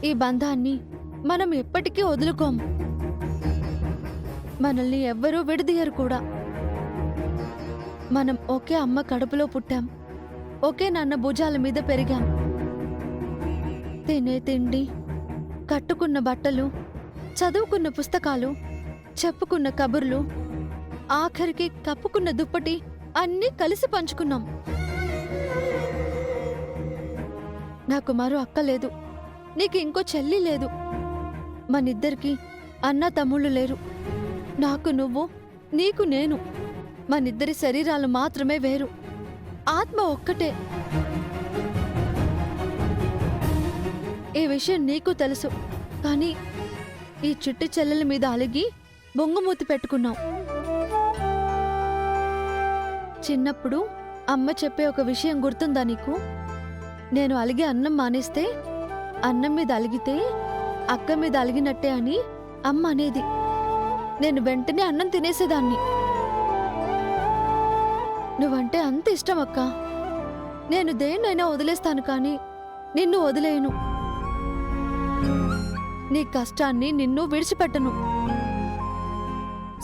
ఈ బంధాన్ని మనం ఎప్పటికీ వదులుకోం. మనల్ని ఎవ్వరూ విడదీయరు కూడా. మనం ఒకే అమ్మ కడుపులో పుట్టాం, ఒకే నాన్న భుజాల మీద పెరిగాం. తినే తిండి, కట్టుకున్న బట్టలు, చదువుకున్న పుస్తకాలు, చెప్పుకున్న కబుర్లు, ఆఖరికి కప్పుకున్న దుప్పటి అన్నీ కలిసి పంచుకున్నాం. నాకు మరో అక్క లేదు, నీకు ఇంకో చెల్లి లేదు. మనిద్దరికి అన్న తమ్ముళ్ళు లేరు. నాకు నువ్వు, నీకు నేను. మనిద్దరి శరీరాలు మాత్రమే వేరు, ఆత్మ ఒక్కటే. ఈ విషయం నీకు తెలుసు, కానీ ఈ చిట్టి చెల్లెల మీద అలిగి బొంగుమూతి పెట్టుకున్నావు. చిన్నప్పుడు అమ్మ చెప్పే ఒక విషయం గుర్తుందా నీకు? నేను అలిగి అన్నం మానేస్తే, అన్నం మీద అలిగితే అక్క మీద అలిగినట్టే అని అమ్మ అనేది. నేను వెంటనే అన్నం తినేసేదాన్ని. నువ్వంటే అంత ఇష్టం అక్క. నేను దేన్నైనా వదిలేస్తాను, కానీ నిన్ను వదిలేయను. నీ కష్టాన్ని నిన్ను విడిచిపెట్టను.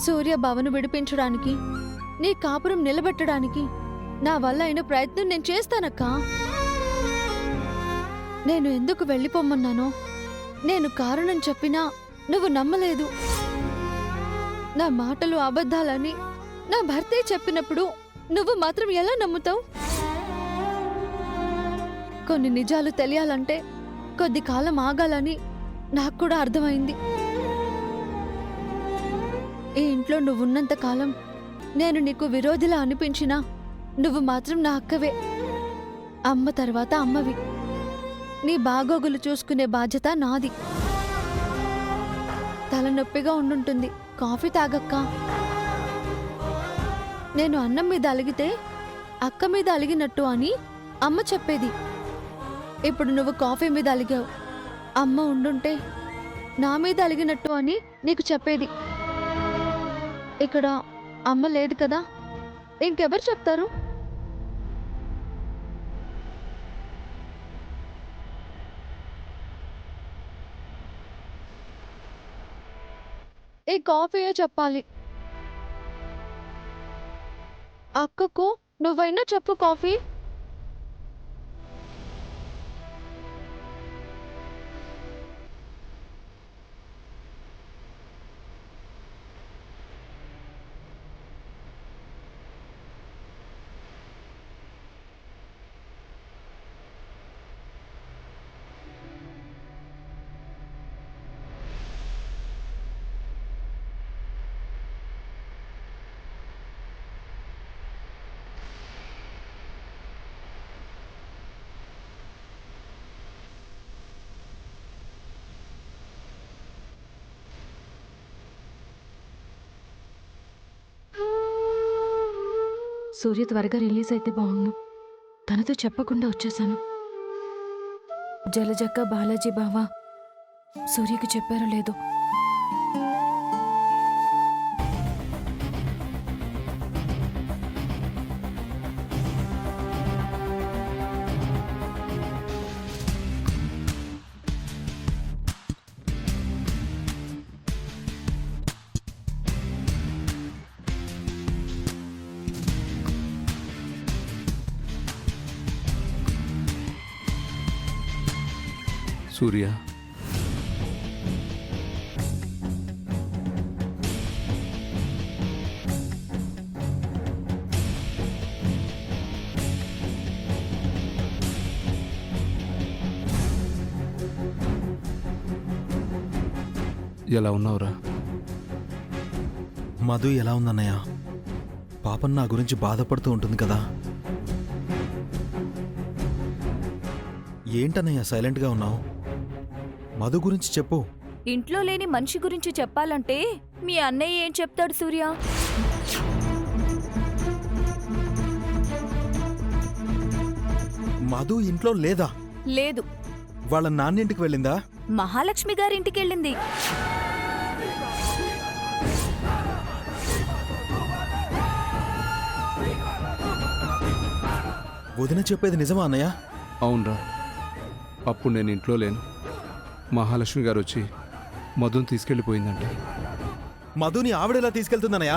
సూర్యబావను విడిపించడానికి, నీ కాపురం నిలబెట్టడానికి నా వల్ల అయిన ప్రయత్నం నేను చేస్తానక్కా. నేను ఎందుకు వెళ్ళిపోమన్నానో, నేను కారణం చెప్పినా నువ్వు నమ్మలేదు. నా మాటలు అబద్ధాలని నా భర్తే చెప్పినప్పుడు నువ్వు మాత్రం ఎలా నమ్ముతావు? కొన్ని నిజాలు తెలియాలంటే కొద్ది కాలం ఆగాలని నాకు కూడా అర్థమైంది. ఈ ఇంట్లో నువ్వున్నంత కాలం నేను నీకు విరోధిలా అనిపించినా నువ్వు మాత్రం నా అక్కవే. అమ్మ తర్వాత అమ్మవి. నీ బాగోగులు చూసుకునే బాధ్యత నాది. తలనొప్పిగా ఉండుంటుంది, కాఫీ తాగక్కా. నేను అన్నం మీద అలిగితే అక్క మీద అలిగినట్టు అని అమ్మ చెప్పేది. ఇప్పుడు నువ్వు కాఫీ మీద అలిగావు. అమ్మ ఉండుంటే నా మీద అలిగినట్టు అని నీకు చెప్పేది. ఇక్కడ అమ్మ లేదు కదా, ఇంకెవరు చెప్తారు? ఈ కాఫీయే చెప్పాలి. అక్కకు నువ్వైనా చెప్పు కాఫీ. సూర్య త్వరగా రిలీజ్ అయితే బాగుండు. తనతో చెప్పకుండా వచ్చేసాను. జలజక్క, బాలాజీ బావ సూర్యకి చెప్పారో లేదో. సూర్య, ఎలా ఉన్నావురా? మధు ఎలా ఉందన్నయ్య? పాపం నా గురించి బాధపడుతూ ఉంటుంది కదా. ఏంటన్నయ్య సైలెంట్గా ఉన్నావు? మధు గురించి చెప్పు. ఇంట్లో లేని మనిషి గురించి చెప్పాలంటే మీ అన్నయ్య ఏం చెప్తాడు సూర్య? మధు ఇంట్లో లేదా? లేదు. వాళ్ళ నాన్నింటికి వెళ్ళిందా? మహాలక్ష్మి గారింటికి వెళ్ళింది. వదిన చెప్పేది నిజమా అన్నయ్య? అవునరా, అప్పుడు నేను ఇంట్లో లేను. మహాలక్ష్మి గారు వచ్చి మధుని తీసుకెళ్ళిపోయిందంట. మధుని ఆవిడెలా తీసుకెళ్తుందన్నయ్య?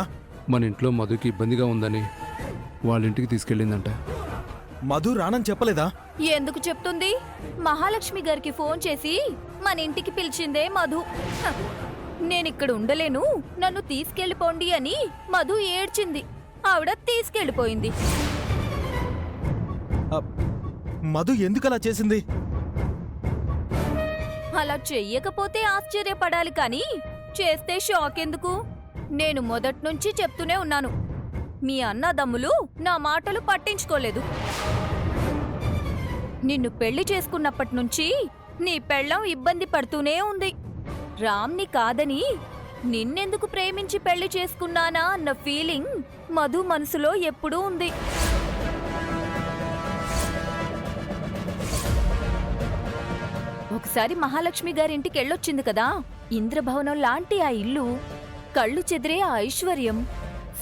మన ఇంట్లో మధుకి ఇబ్బందిగా ఉందని వాళ్ళ ఇంటికి తీసుకెళ్ళిందంట. మధు రానని చెప్పలేదా? ఎందుకు చెప్తుంది? మహాలక్ష్మి గారికి ఫోన్ చేసి మన ఇంటికి పిలిచిందే మధు. హ, నేనిక్కడ ఉండలేను, నన్ను తీసుకెళ్ళిపోండి అని మధు ఏడ్చింది. ఆవిడ తీసుకెళ్ళిపోయింది. ఆ, మధు ఎందుకలా చేసింది? అలా చెయ్యకపోతే ఆశ్చర్యపడాలి కానీ చేస్తే షాక్ ఎందుకు? నేను మొదట్నుంచి చెప్తూనే ఉన్నాను, మీ అన్నదమ్ములు నా మాటలు పట్టించుకోలేదు. నిన్ను పెళ్లి చేసుకున్నప్పటి నుంచి నీ పెళ్ళం ఇబ్బంది పడుతూనే ఉంది. రామ్ని కాదని నిన్నెందుకు ప్రేమించి పెళ్లి చేసుకున్నానా అన్న ఫీలింగ్ మధు మనసులో ఎప్పుడూ ఉంది. ఒకసారి మహాలక్ష్మి గారింటికి వెళ్ళొచ్చింది కదా, ఇంద్రభవనం లాంటి ఆ ఇల్లు, కళ్ళు చెదిరే ఆ ఐశ్వర్యం,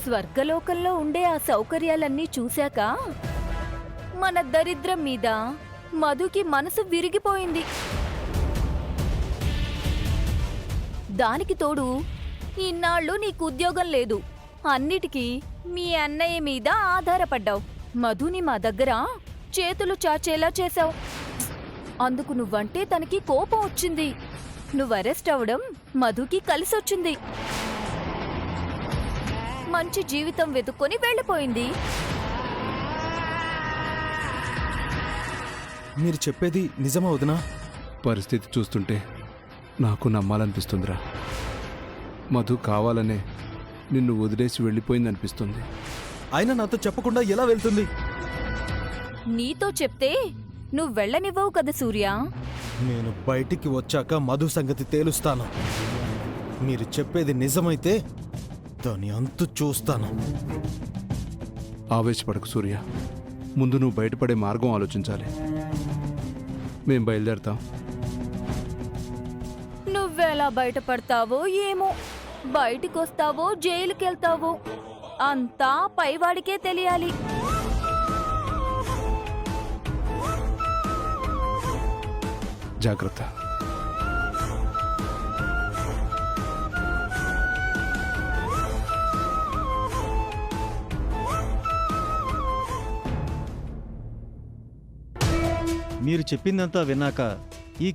స్వర్గలోకంలో ఉండే ఆ సౌకర్యాలన్నీ చూశాక మన దరిద్రం మీద మధుకి మనసు విరిగిపోయింది. దానికి తోడు ఇన్నాళ్ళు నీకు ఉద్యోగం లేదు, అన్నిటికీ మీ అన్నయ్య మీద ఆధారపడ్డావు. మధుని మా దగ్గర చేతులు చాచేలా చేశావు. అందుకు నువ్వంటే తనకి కోపం వచ్చింది. నువ్వు అరెస్ట్ అవడం మధుకి కలిసొచ్చింది. మంచి జీవితం వెతుక్కొని వెళ్ళిపోయింది. మీరు చెప్పేది నిజమా వదినా? పరిస్థితి చూస్తుంటే నాకు నమ్మాలనిపిస్తుందిరా. మధు కావాలనే నిన్ను వదిలేసి వెళ్ళిపోయిందనిపిస్తుంది. అయినా నాతో చెప్పకుండా ఎలా వెళ్తుంది? నీతో చెప్తే నువ్వు వెళ్ళనివ్వవు కదా సూర్య. నేను బయటికి వచ్చాక మధు సంగతి తేలుస్తాను. మీరు చెప్పేది నిజమైతే దాని అంతు చూస్తాను. ఆవేశపడకు సూర్య, ముందు నువ్వు బయటపడే మార్గం ఆలోచించాలి. మేం బయలుదేరతాం. నువ్వెలా బయటపడతావో ఏమో, బయటికొస్తావో జైలుకెళ్తావో అంతా పైవాడికే తెలియాలి. జాగ్రత్త. మీరు చెప్పిందంతా విన్నాక ఈ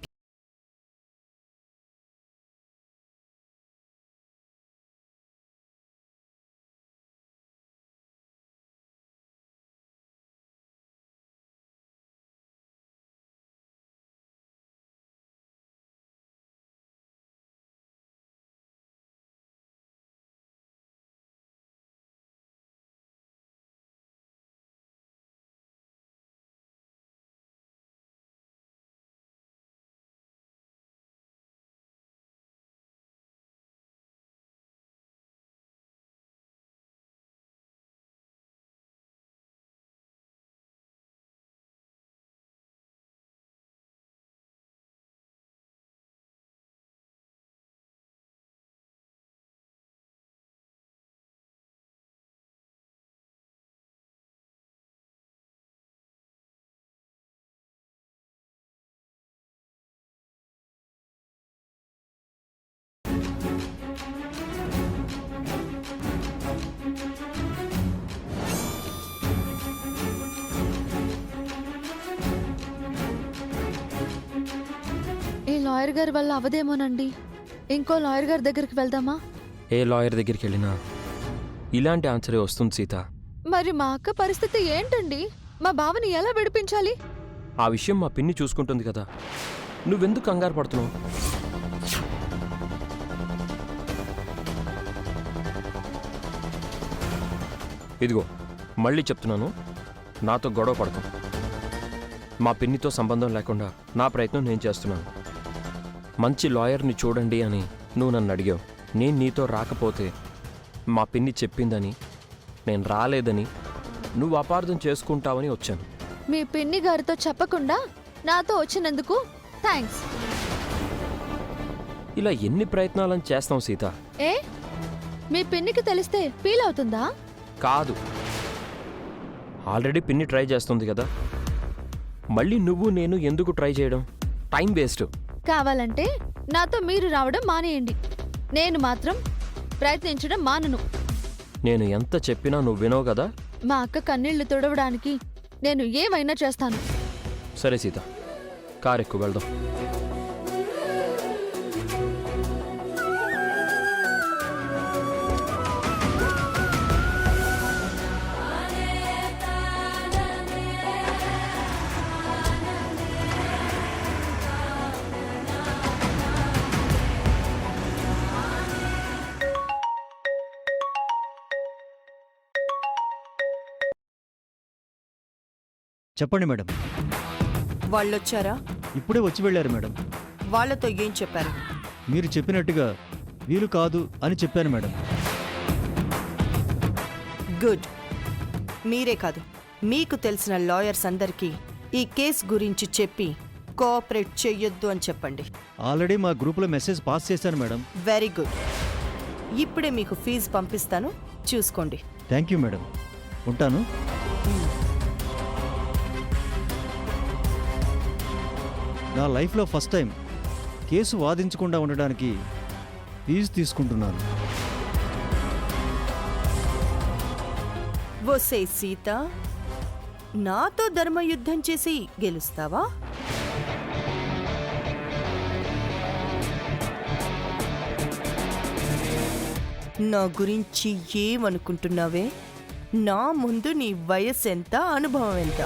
ఈ లాయర్ గారి వల్ల అవదేమోనండి. ఇంకో లాయర్ గారి దగ్గరికి వెళ్దామా? ఏ లాయర్ దగ్గరికి వెళ్ళినా ఇలాంటి ఆన్సరే వస్తుంది సీత. మరి మా అక్క పరిస్థితి ఏంటండి? మా బావని ఎలా విడిపించాలి? ఆ విషయం మా పిన్ని చూసుకుంటుంది కదా, నువ్వెందుకు కంగారు పడుతున్నావు? ఇదిగో మళ్ళీ చెప్తున్నాను, నాతో గొడవ పడకు. మా పిన్నితో సంబంధం లేకుండా నా ప్రయత్నం నేను చేస్తున్నాను. మంచి లాయర్ని చూడండి అని నువ్వు నన్ను అడిగావు. నేను నీతో రాకపోతే మా పిన్ని చెప్పిందని, నేను రాలేదని నువ్వు అపార్థం చేసుకుంటావని వచ్చాను. మీ పిన్ని గారితో చెప్పకుండా నాతో వచ్చినందుకు థ్యాంక్స్. ఇలా ఎన్ని ప్రయత్నాలను చేస్తాం సీత? ఏ మీ పిన్నికి తెలిస్తే ఫీల్ అవుతుందా? కాదు, ఆల్రెడీ పిన్ని ట్రై చేస్తుంది కదా, మళ్ళీ నువ్వు నేను ఎందుకు ట్రై చేయడం? Time waste. కావాలంటే నాతో మీరు రావడం మానేయండి. నేను మాత్రం ప్రయత్నించడం మానను. నేను ఎంత చెప్పినా నువ్వు వినవు కదా. మా అక్క కన్నీళ్లు తుడవడానికి నేను ఏమైనా చేస్తాను. సరే సీత, కారెక్కు వెళ్దాం. చెప్పండి మేడం. వాళ్ళొచ్చారా? ఇప్పుడే వచ్చి వెళ్ళారు మేడం. వాళ్ళతో ఏం చెప్పారు? మీరు చెప్పినట్టుగా వీలు కాదు అని చెప్పాను మేడం. గుడ్. మీరే కాదు, మీకు తెలిసిన లాయర్స్ అందరికీ ఈ కేస్ గురించి చెప్పి కోఆపరేట్ చెయ్యొద్దు అని చెప్పండి. ఆల్రెడీ మా గ్రూపులో మెసేజ్ పాస్ చేశాను మేడం. Very good. ఇప్పుడే మీకు ఫీజు పంపిస్తాను, చూసుకోండి. Thank you madam. ఉంటాను. నా లైఫ్లో ఫస్ట్ టైం కేసు వాదించకుండా ఉండడానికి ఫీజు తీసుకుంటున్నాను. వసే సీత, నాతో ధర్మయుద్ధం చేసి గెలుస్తావా? నా గురించి ఏమనుకుంటున్నావే? నా ముందు నీ వయసు ఎంత, అనుభవం ఎంత?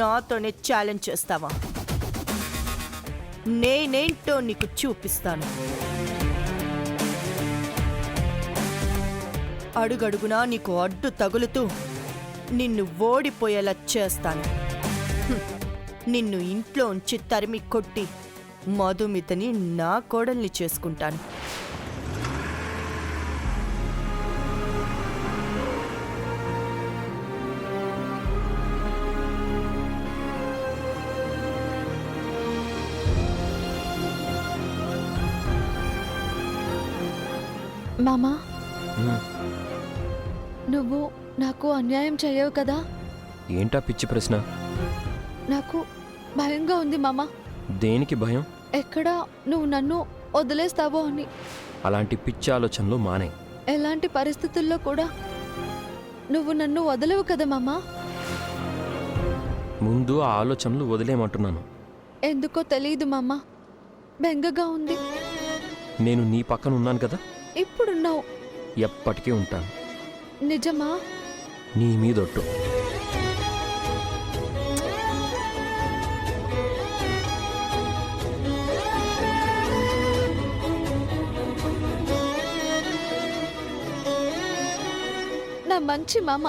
నాతోనే ఛాలెంజ్ చేస్తావా? నేనేంటో నీకు చూపిస్తాను. అడుగడుగునా నీకు అడ్డు తగులుతూ నిన్ను ఓడిపోయేలా చేస్తాను. నిన్ను ఇంట్లో ఉంచి తరిమి కొట్టి మధుమితని నా కోడల్ని చేసుకుంటాను. మామా, ఉమ్, నువ్వు నాకు అన్యాయం చేయవు కదా? ఏంటా పిచ్చి ప్రశ్న? నాకు భయంగా ఉంది మామా. దేనికి భయం? ఎక్కడా నువ్వు నన్ను వదిలేస్తావో అని. అలాంటి పిచ్చి ఆలోచనలు మానే. ఎలాంటి పరిస్థితుల్లో కూడా నువ్వు నన్ను వదలవు కదా మామా? ముందు ఆ ఆలోచనలు వదిలేయమంటున్నాను. ఎందుకో తెలియదు మామా, బెంగగా ఉంది. నేను నీ పక్కన ఉన్నాను కదా, ఇప్పుడున్నావు. ఎప్పటికీ ఉంటాను. నిజమా? నీ మీదొట్టు. నా మంచి మామ.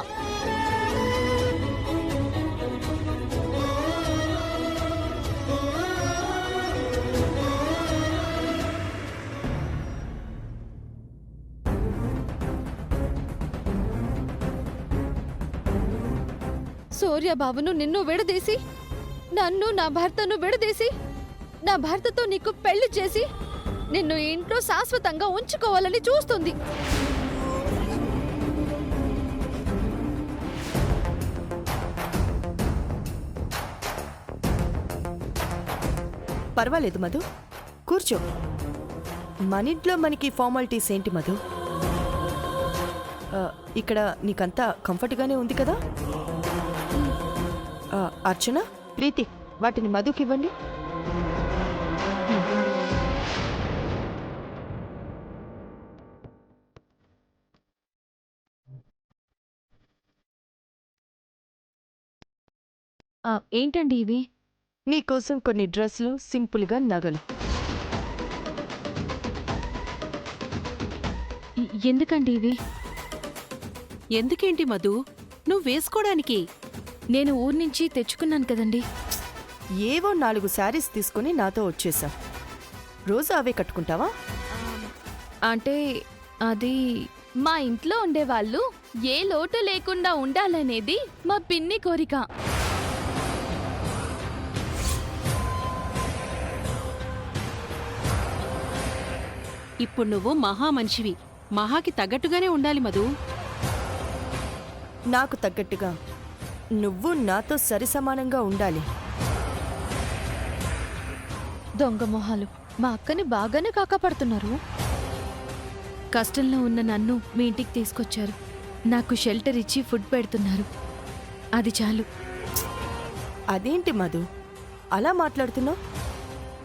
సూర్యబాబును నిన్ను విడదీసి, నన్ను నా భర్తను విడదీసి, నా భర్తతో నీకు పెళ్లి చేసి నిన్ను ఇంట్లో శాశ్వతంగా ఉంచుకోవాలని చూస్తుంది. పర్వాలేదు మధు, కూర్చో. మన ఇంట్లో మనకి ఫార్మాలిటీస్ ఏంటి మధు? ఇక్కడ నీకంతా కంఫర్ట్గానే ఉంది కదా? అర్చన, ప్రీతి, వాటిని మధుకివ్వండి. ఏంటండి ఇవి? నీకోసం కొన్ని డ్రెస్లు, సింపుల్గా నగలు. ఎందుకండి ఇవి? ఎందుకేంటి మధు, నువ్వు వేసుకోవడానికి? నేను ఊరు నుంచి తెచ్చుకున్నాను కదండి. ఏవో 4 శారీస్ తీసుకుని నాతో వచ్చేసా. రోజు అవే కట్టుకుంటావా? అంటే అది మా ఇంట్లో ఉండేవాళ్ళు ఏ లోటు లేకుండా ఉండాలనేది మా పిన్ని కోరిక. ఇప్పుడు నువ్వు మహా మనిషివి, మహాకి తగ్గట్టుగానే ఉండాలి మధు. నాకు తగ్గట్టుగా నువ్వు నాతో సరిసమానంగా ఉండాలి. దొంగ మొహాలు మా అక్కని బాగానే కాకాపడుతున్నారు. కష్టంలో ఉన్న నన్ను మీ ఇంటికి తీసుకొచ్చారు. నాకు షెల్టర్ ఇచ్చి ఫుడ్ పెడుతున్నారు. అది చాలు. అదేంటి మధు అలా మాట్లాడుతున్నావు?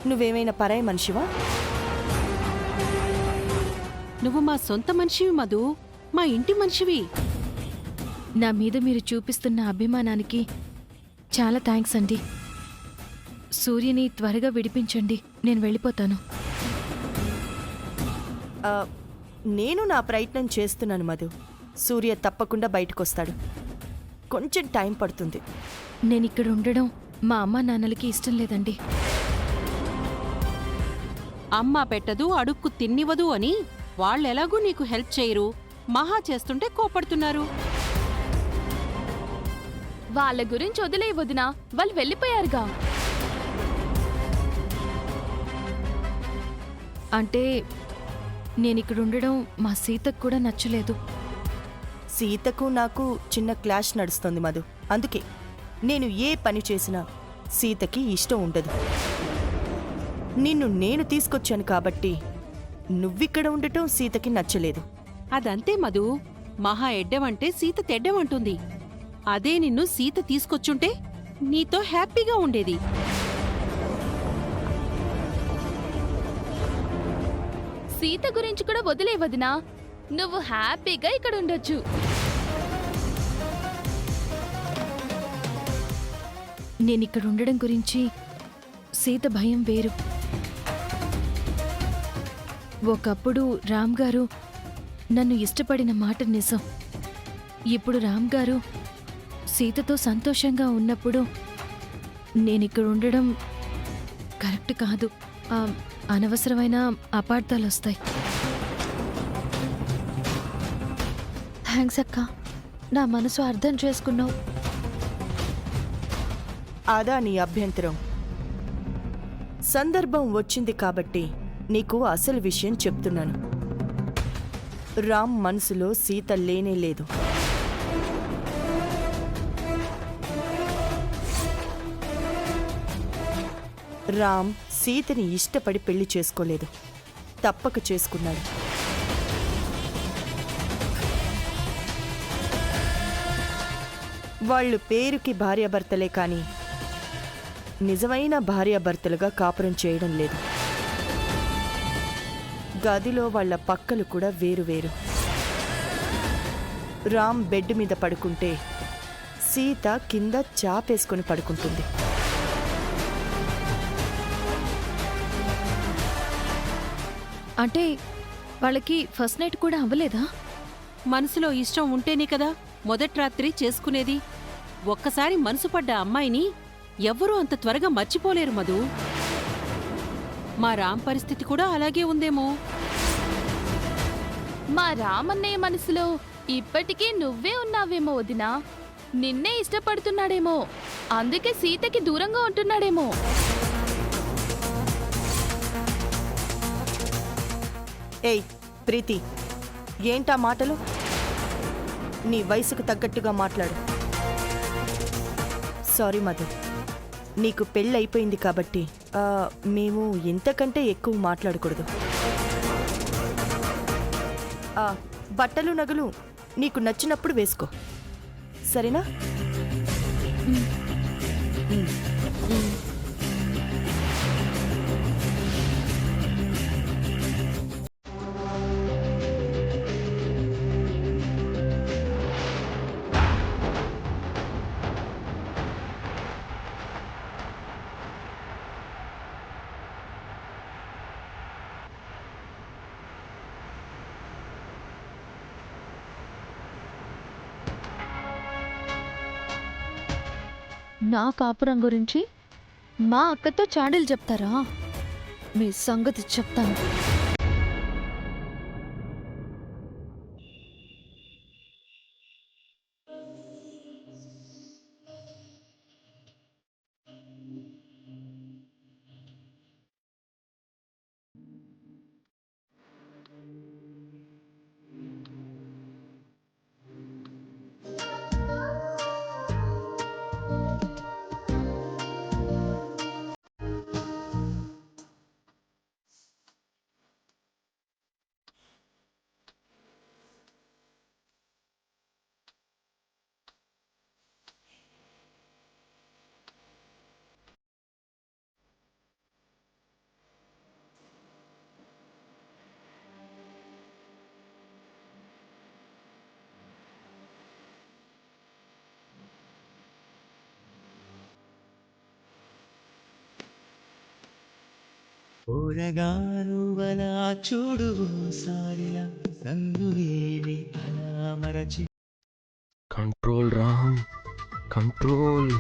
నువ్వేమైనా పరాయి మనిషివా? నువ్వు మా సొంత మనిషివి మధు, మా ఇంటి మనిషివి. నా మీద మీరు చూపిస్తున్న అభిమానానికి చాలా థ్యాంక్స్ అండి. సూర్యని త్వరగా విడిపించండి, నేను వెళ్ళిపోతాను. ఆ, నేను నా ప్రయత్నం చేస్తున్నాను మధు. సూర్య తప్పకుండా బయటకొస్తాడు. కొంచెం టైం పడుతుంది. నేను ఇక్కడ ఉండడం మా అమ్మా నాన్నలకి ఇష్టం లేదండి. అమ్మ పెట్టదు అడుక్కు తిన్నివదు అని వాళ్ళెలాగూ నీకు హెల్ప్ చేయరు. మహా చేస్తుంటే కోపడుతున్నారు. వాళ్ళ గురించి వదిలే వదినా, వాళ్ళు వెళ్ళిపోయారుగా. అంటే నేనిక్కడ ఉండడం మా సీతకు కూడా నచ్చలేదు. సీతకు నాకు చిన్న క్లాష్ నడుస్తోంది మధు. అందుకే నేను ఏ పని చేసినా సీతకి ఇష్టం ఉండదు. నిన్ను నేను తీసుకొచ్చాను కాబట్టి నువ్విక్కడ ఉండటం సీతకి నచ్చలేదు. అదంతే మధు, మహా ఎడ్డవంటే సీత తెడ్డవంటుంది. అదే నిన్ను సీత తీసుకొచ్చుంటే నీతో హ్యాపీగా ఉండేది. సీత గురించి కూడా వదిలే వదినా, నువ్వు హ్యాపీగా ఇక్కడ ఉండొచ్చు. నేనిక్కడ ఉండడం గురించి సీత భయం వేరు. ఒకప్పుడు రామ్ గారు నన్ను ఇష్టపడిన మాట నిజం. ఇప్పుడు రామ్ గారు సీతతో సంతోషంగా ఉన్నప్పుడు నేనిక్కడ ఉండడం కరెక్ట్ కాదు. అనవసరమైన అపార్థాలు వస్తాయి. థ్యాంక్స్ అక్క, నా మనసు అర్థం చేసుకున్నావు. అదా నీ అభ్యంతరం? సందర్భం వచ్చింది కాబట్టి నీకు అసలు విషయం చెప్తున్నాను. రామ్ మనసులో సీత లేనే లేదు. రామ్ సీతని ఇష్టపడి పెళ్లి చేసుకోలేదు, తప్పక చేసుకున్నాడు. వాళ్ళు పేరుకి భార్యాభర్తలే కానీ నిజమైన భార్యాభర్తలుగా కాపురం చేయడం లేదు. గదిలో వాళ్ళ పక్కలు కూడా వేరువేరు. రామ్ బెడ్ మీద పడుకుంటే సీత కింద చాపేసుకొని పడుకుంటుంది. అంటే వాళ్ళకి ఫస్ట్ నైట్ కూడా అవ్వలేదా? మనసులో ఇష్టం ఉంటేనే కదా మొదటి రాత్రి చేసుకునేది. ఒక్కసారి మనసు పడ్డ అమ్మాయిని ఎవ్వరూ అంత త్వరగా మర్చిపోలేరు మధు. మా రామ్ పరిస్థితి కూడా అలాగే ఉందేమో. మా రామన్నయ్య మనసులో ఇప్పటికీ నువ్వే ఉన్నావేమో వదినా. నిన్నే ఇష్టపడుతున్నాడేమో, అందుకే సీతకి దూరంగా ఉంటున్నాడేమో. ఏయ్ ప్రీతి, ఏంటా మాటలు? నీ వయసుకు తగ్గట్టుగా మాట్లాడు. సారీ మధు, నీకు పెళ్ళి అయిపోయింది కాబట్టి మేము ఇంతకంటే ఎక్కువ మాట్లాడకూడదు. బట్టలు నగలు నీకు నచ్చినప్పుడు వేసుకో, సరేనా? నా కాపురం గురించి మా అక్కతో చాడీలు చెప్తారా? మీ సంగతి చెప్తాను. ఓరగాను అలా చూడు సారిలా సందు వేలి అలా మరచి కంట్రోల్ రామ్ కంట్రోల్